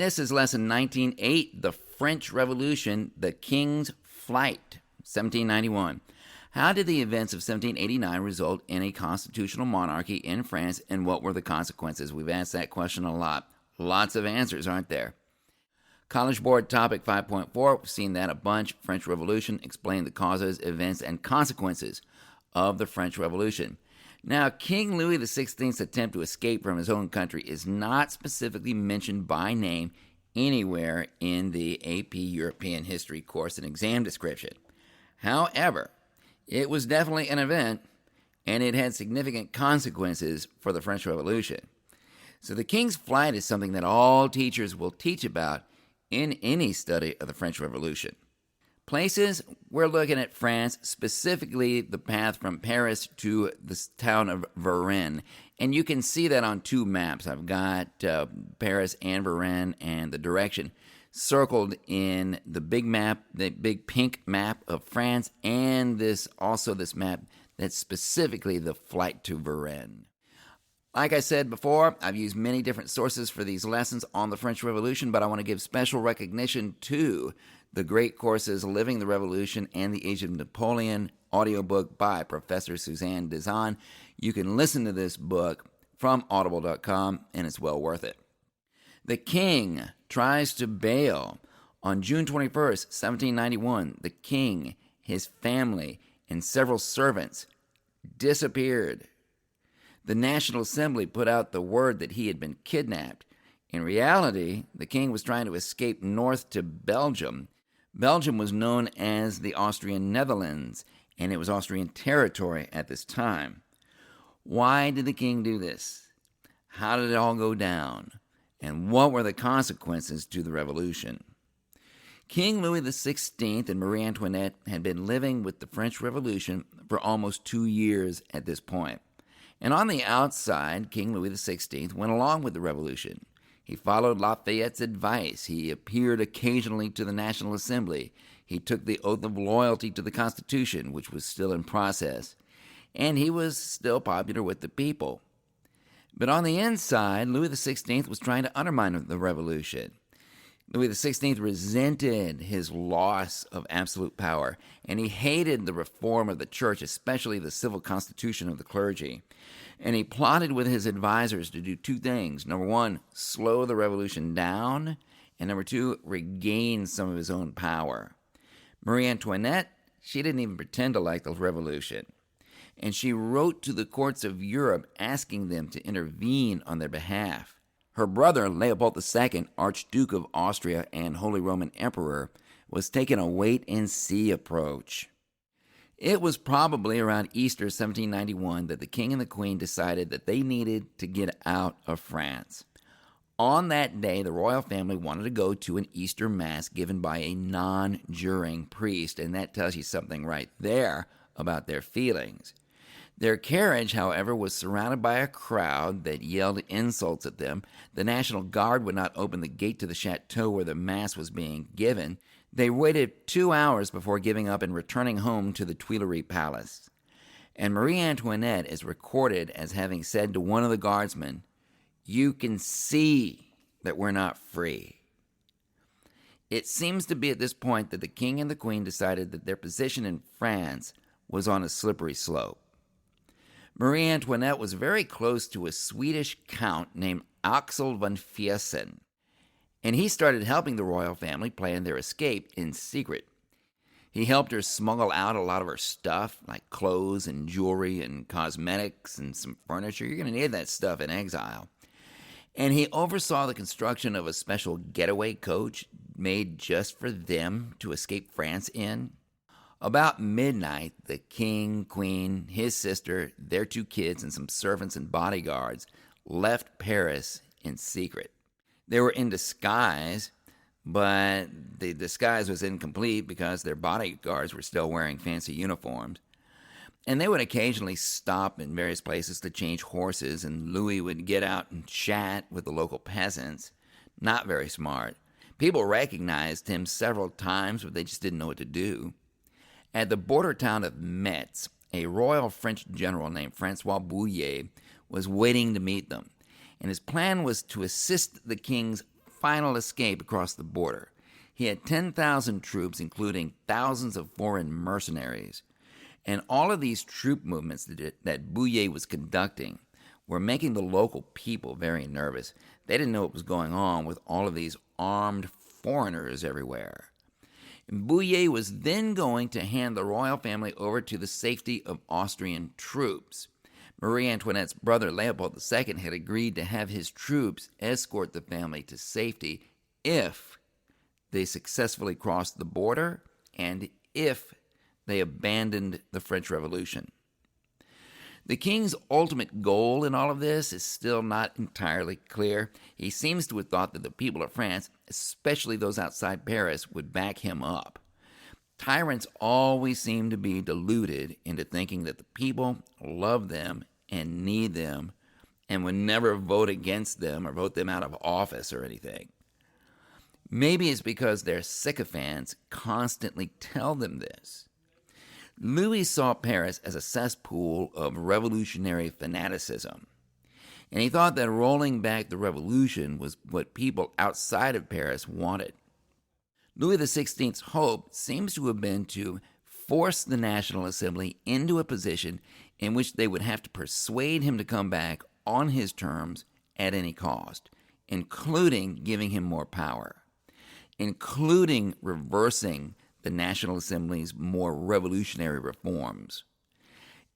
This is lesson 19.8, the French Revolution, the King's Flight, 1791. How did the events of 1789 result in a constitutional monarchy in France, and what were the consequences? We've asked that question a lot. Lots of answers, aren't there? College Board Topic 5.4, we've seen that a bunch. French Revolution, explain the causes, events, and consequences of the French Revolution. Now, King Louis XVI's attempt to escape from his own country is not specifically mentioned by name anywhere in the AP European History course and exam description. However, it was definitely an event, and it had significant consequences for the French Revolution. So the King's Flight is something that all teachers will teach about in any study of the French Revolution. Places, we're looking at France, specifically the path from Paris to the town of Varennes. And you can see that on two maps. I've got Paris and Varennes and the direction circled in the big map, the big pink map of France, and this map that's specifically the flight to Varennes. Like I said before, I've used many different sources for these lessons on the French Revolution, but I want to give special recognition to the great courses Living the Revolution and the Age of Napoleon audiobook by Professor Suzanne Desan. You can listen to this book from audible.com, and it's well worth it. The king tries to bail. On June 21st, 1791, the king, his family, and several servants disappeared. The National Assembly put out the word that he had been kidnapped. In reality, the king was trying to escape north to Belgium. Belgium was known as the Austrian Netherlands, and it was Austrian territory at this time. Why did the king do this? How did it all go down? And what were the consequences to the revolution? King Louis XVI and Marie Antoinette had been living with the French Revolution for almost 2 years at this point. And on the outside, King Louis XVI went along with the revolution. He followed Lafayette's advice. He appeared occasionally to the National Assembly. He took the oath of loyalty to the Constitution, which was still in process. And he was still popular with the people. But on the inside, Louis XVI was trying to undermine the revolution. Louis XVI resented his loss of absolute power, and he hated the reform of the church, especially the civil constitution of the clergy. And he plotted with his advisors to do two things. Number one, slow the revolution down, and number two, regain some of his own power. Marie Antoinette, she didn't even pretend to like the revolution. And she wrote to the courts of Europe asking them to intervene on their behalf. Her brother, Leopold II, Archduke of Austria and Holy Roman Emperor, was taking a wait-and-see approach. It was probably around Easter 1791 that the king and the queen decided that they needed to get out of France. On that day, the royal family wanted to go to an Easter Mass given by a non-juring priest, and that tells you something right there about their feelings. Their carriage, however, was surrounded by a crowd that yelled insults at them. The National Guard would not open the gate to the chateau where the Mass was being given. They waited 2 hours before giving up and returning home to the Tuileries Palace. And Marie Antoinette is recorded as having said to one of the guardsmen, "You can see that we're not free." It seems to be at this point that the king and the queen decided that their position in France was on a slippery slope. Marie Antoinette was very close to a Swedish count named Axel von Fiesen, and he started helping the royal family plan their escape in secret. He helped her smuggle out a lot of her stuff, like clothes and jewelry and cosmetics and some furniture. You're going to need that stuff in exile. And he oversaw the construction of a special getaway coach made just for them to escape France in. About midnight, the king, queen, his sister, their 2 kids, and some servants and bodyguards left Paris in secret. They were in disguise, but the disguise was incomplete because their bodyguards were still wearing fancy uniforms. And they would occasionally stop in various places to change horses, and Louis would get out and chat with the local peasants. Not very smart. People recognized him several times, but they just didn't know what to do. At the Bordertown of Metz, a royal French general named François Bouillé was waiting to meet them, and his plan was to assist the king's final escape across the border. He had 10,000 troops, including thousands of foreign mercenaries. And all of these troop movements that Bouillé was conducting were making the local people very nervous. They didn't know what was going on with all of these armed foreigners everywhere. Bouillé was then going to hand the royal family over to the safety of Austrian troops. Marie Antoinette's brother Leopold II had agreed to have his troops escort the family to safety if they successfully crossed the border and if they abandoned the French Revolution. The king's ultimate goal in all of this is still not entirely clear. He seems to have thought that the people of France, especially those outside Paris, would back him up. Tyrants always seem to be deluded into thinking that the people love them and need them and would never vote against them or vote them out of office or anything. Maybe it's because their sycophants constantly tell them this. Louis saw Paris as a cesspool of revolutionary fanaticism, and he thought that rolling back the revolution was what people outside of Paris wanted. Louis XVI's hope seems to have been to force the National Assembly into a position in which they would have to persuade him to come back on his terms at any cost, including giving him more power, including reversing the National Assembly's more revolutionary reforms.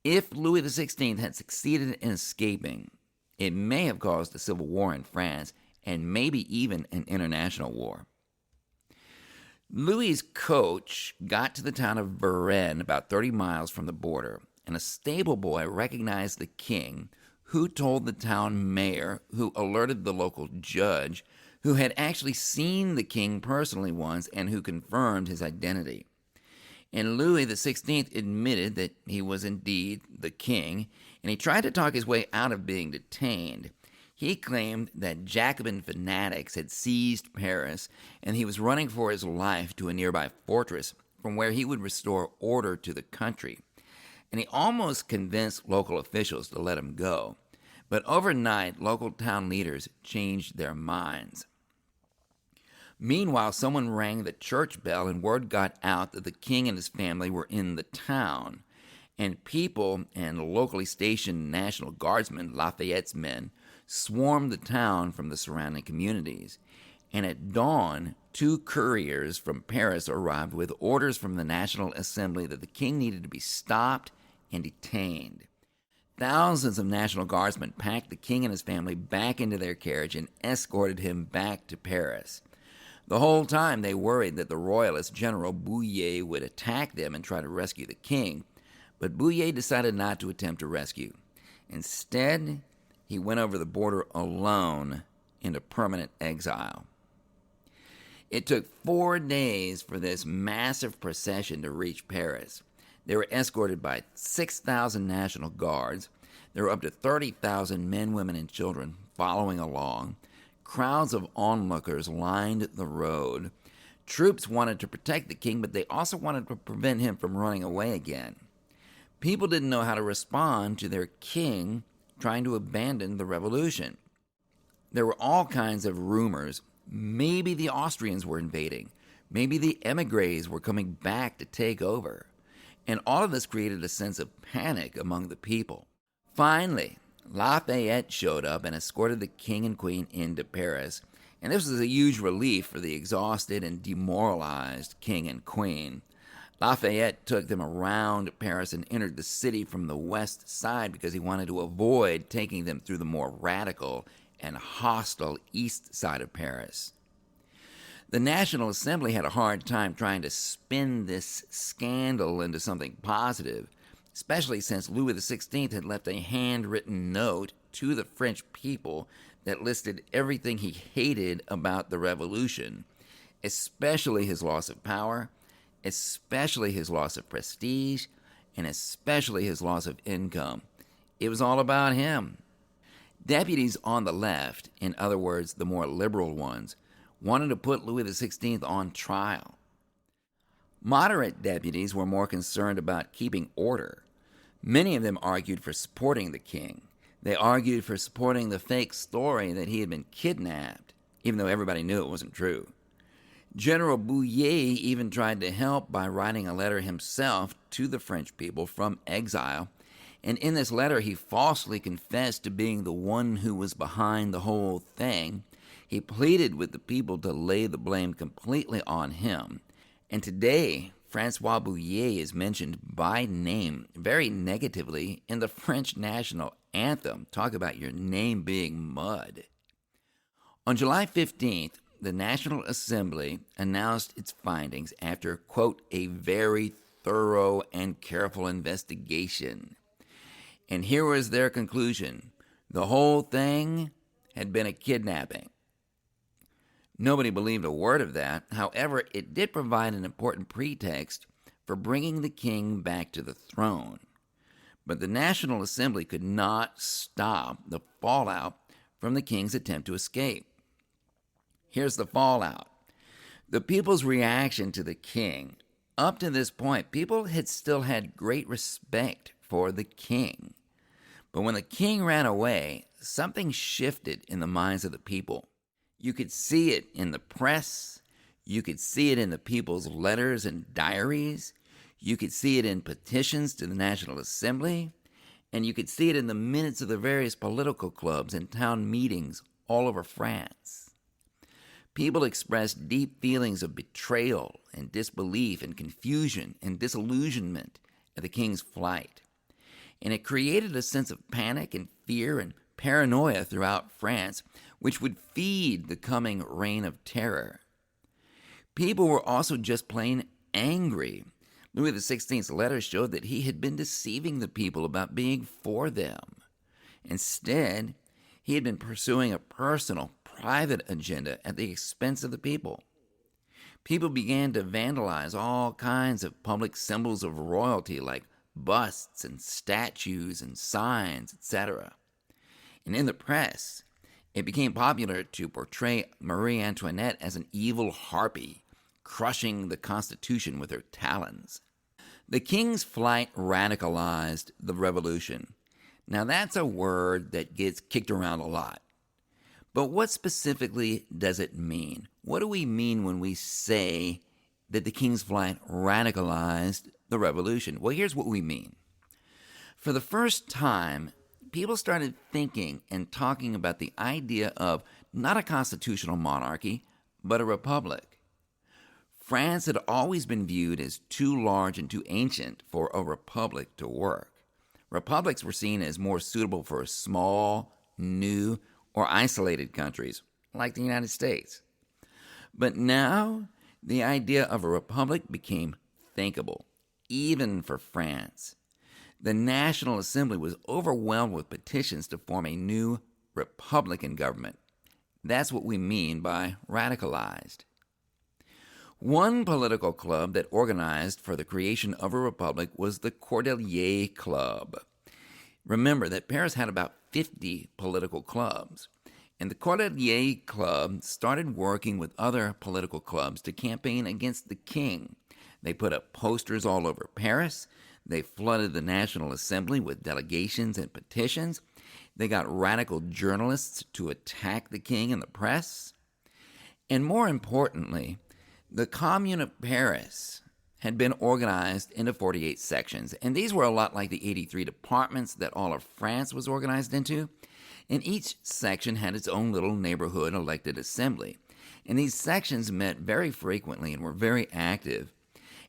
If Louis XVI had succeeded in escaping, it may have caused a civil war in France and maybe even an international war. Louis's coach got to the town of Varennes, about 30 miles from the border, and a stable boy recognized the king, who told the town mayor, who alerted the local judge, who had actually seen the king personally once and who confirmed his identity. And Louis XVI admitted that he was indeed the king, and he tried to talk his way out of being detained. He claimed that Jacobin fanatics had seized Paris, and he was running for his life to a nearby fortress from where he would restore order to the country. And he almost convinced local officials to let him go. But overnight, local town leaders changed their minds. Meanwhile, someone rang the church bell, and word got out that the king and his family were in the town. And people and locally stationed National Guardsmen, Lafayette's men, swarmed the town from the surrounding communities. And at dawn, 2 couriers from Paris arrived with orders from the National Assembly that the king needed to be stopped and detained. Thousands of National Guardsmen packed the king and his family back into their carriage and escorted him back to Paris. The whole time they worried that the royalist General Bouillé would attack them and try to rescue the king, but Bouillé decided not to attempt to rescue. Instead, he went over the border alone into permanent exile. It took 4 days for this massive procession to reach Paris. They were escorted by 6,000 National Guards. There were up to 30,000 men, women, and children following along. Crowds of onlookers lined the road. Troops wanted to protect the king, but they also wanted to prevent him from running away again. People didn't know how to respond to their king trying to abandon the revolution. There were all kinds of rumors. Maybe the Austrians were invading. Maybe the émigrés were coming back to take over. And all of this created a sense of panic among the people. Finally, Lafayette showed up and escorted the king and queen into Paris, and this was a huge relief for the exhausted and demoralized king and queen. Lafayette took them around Paris and entered the city from the west side because he wanted to avoid taking them through the more radical and hostile east side of Paris. The National Assembly had a hard time trying to spin this scandal into something positive, especially since Louis XVI had left a handwritten note to the French people that listed everything he hated about the revolution, especially his loss of power, especially his loss of prestige, and especially his loss of income. It was all about him. Deputies on the left, in other words, the more liberal ones, wanted to put Louis XVI on trial. Moderate deputies were more concerned about keeping order. Many of them argued for supporting the king. They argued for supporting the fake story that he had been kidnapped even though everybody knew it wasn't true. General Bouillé even tried to help by writing a letter himself to the French people from exile, and in this letter he falsely confessed to being the one who was behind the whole thing. He pleaded with the people to lay the blame completely on him. And today, François Bouillé is mentioned by name very negatively in the French national anthem. Talk about your name being mud. On July 15th, the National Assembly announced its findings after, quote, a very thorough and careful investigation. And here was their conclusion. The whole thing had been a kidnapping. Nobody believed a word of that. However, it did provide an important pretext for bringing the king back to the throne. But the National Assembly could not stop the fallout from the king's attempt to escape. Here's the fallout. The people's reaction to the king. Up to this point, people had still had great respect for the king. But when the king ran away, something shifted in the minds of the people. You could see it in the press. You could see it in the people's letters and diaries. You could see it in petitions to the National Assembly. And you could see it in the minutes of the various political clubs and town meetings all over France. People expressed deep feelings of betrayal and disbelief and confusion and disillusionment at the king's flight. And it created a sense of panic and fear and paranoia throughout France, which would feed the coming reign of terror. People were also just plain angry. Louis XVI's letter showed that he had been deceiving the people about being for them. Instead, he had been pursuing a personal, private agenda at the expense of the people. People began to vandalize all kinds of public symbols of royalty like busts and statues and signs, etc. And in the press, it became popular to portray Marie Antoinette as an evil harpy, crushing the Constitution with her talons. The king's flight radicalized the revolution. Now that's a word that gets kicked around a lot. But what specifically does it mean? What do we mean when we say that the king's flight radicalized the revolution? Well, here's what we mean. For the first time, people started thinking and talking about the idea of not a constitutional monarchy, but a republic. France had always been viewed as too large and too ancient for a republic to work. Republics were seen as more suitable for small, new, or isolated countries, like the United States. But now, the idea of a republic became thinkable, even for France. The National Assembly was overwhelmed with petitions to form a new republican government. That's what we mean by radicalized. One political club that organized for the creation of a republic was the Cordelier Club. Remember that Paris had about 50 political clubs, and the Cordelier Club started working with other political clubs to campaign against the king. They put up posters all over Paris. They flooded the National Assembly with delegations and petitions. They got radical journalists to attack the king in the press. And more importantly, the Commune of Paris had been organized into 48 sections, and these were a lot like the 83 departments that all of France was organized into, and each section had its own little neighborhood elected assembly. And these sections met very frequently and were very active,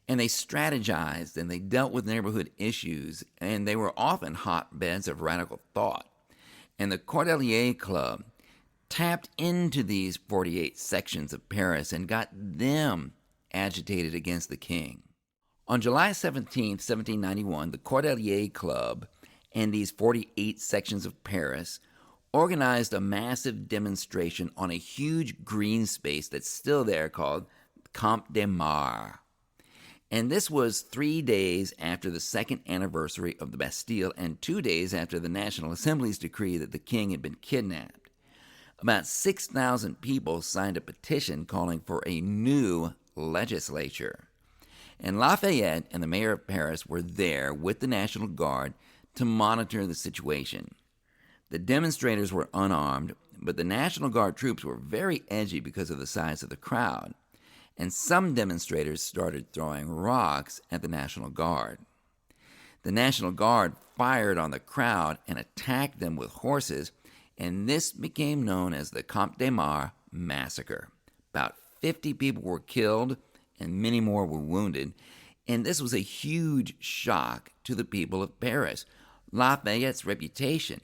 and they strategized and they dealt with neighborhood issues, and they were often hotbeds of radical thought. And the Cordelier Club tapped into these 48 sections of Paris and got them agitated against the king. On July 17, 1791, the Cordelier Club and these 48 sections of Paris organized a massive demonstration on a huge green space that's still there called Camp de Mars. And this was 3 days after the second anniversary of the Bastille and 2 days after the National Assembly's decree that the king had been kidnapped. About 6,000 people signed a petition calling for a new legislature. And Lafayette and the mayor of Paris were there with the National Guard to monitor the situation. The demonstrators were unarmed, but the National Guard troops were very edgy because of the size of the crowd, and some demonstrators started throwing rocks at the National Guard. The National Guard fired on the crowd and attacked them with horses, and this became known as the Camp de Mars massacre. About 50 people were killed and many more were wounded, and this was a huge shock to the people of Paris. Lafayette's reputation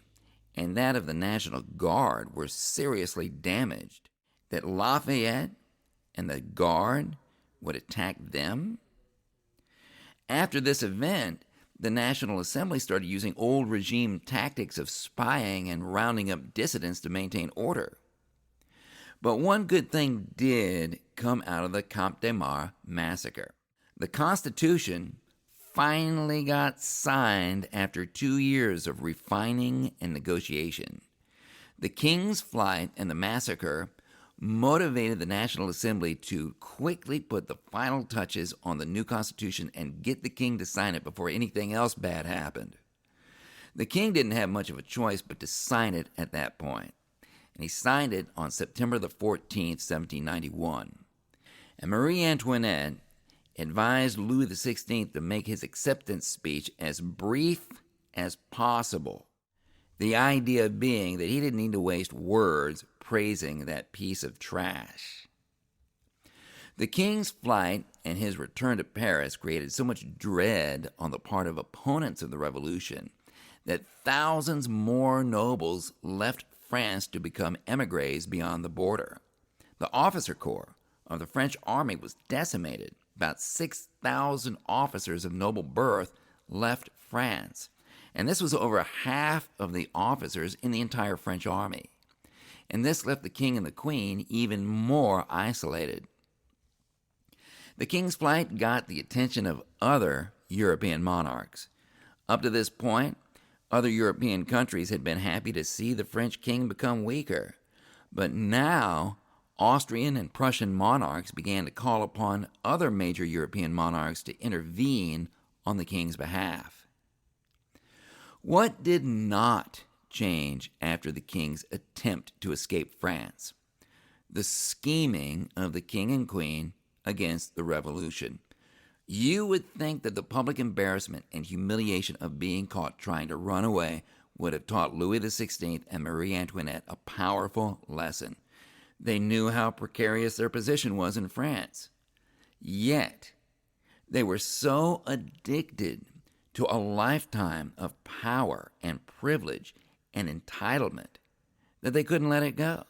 and that of the National Guard were seriously damaged. That Lafayette and the Guard would attack them? After this event, the National Assembly started using old regime tactics of spying and rounding up dissidents to maintain order. But one good thing did come out of the Camp de Mars massacre. The Constitution finally got signed after 2 years of refining and negotiation. The King's flight and the massacre motivated the National Assembly to quickly put the final touches on the new Constitution and get the King to sign it before anything else bad happened. The King didn't have much of a choice but to sign it at that point, and he signed it on September the 14th, 1791. And Marie Antoinette advised Louis XVI to make his acceptance speech as brief as possible. The idea being that he didn't need to waste words praising that piece of trash. The King's flight and his return to Paris created so much dread on the part of opponents of the revolution that thousands more nobles left France to become émigrés beyond the border. The officer corps of the French army was decimated. About 6,000 officers of noble birth left France, and this was over half of the officers in the entire French army. And this left the King and the Queen even more isolated. The King's flight got the attention of other European monarchs. Up to this point, other European countries had been happy to see the French king become weaker, but now Austrian and Prussian monarchs began to call upon other major European monarchs to intervene on the king's behalf. What did not change after the king's attempt to escape France? The scheming of the king and queen against the revolution. You would think that the public embarrassment and humiliation of being caught trying to run away would have taught Louis XVI and Marie Antoinette a powerful lesson. They knew how precarious their position was in France. Yet, they were so addicted to a lifetime of power and privilege and entitlement that they couldn't let it go.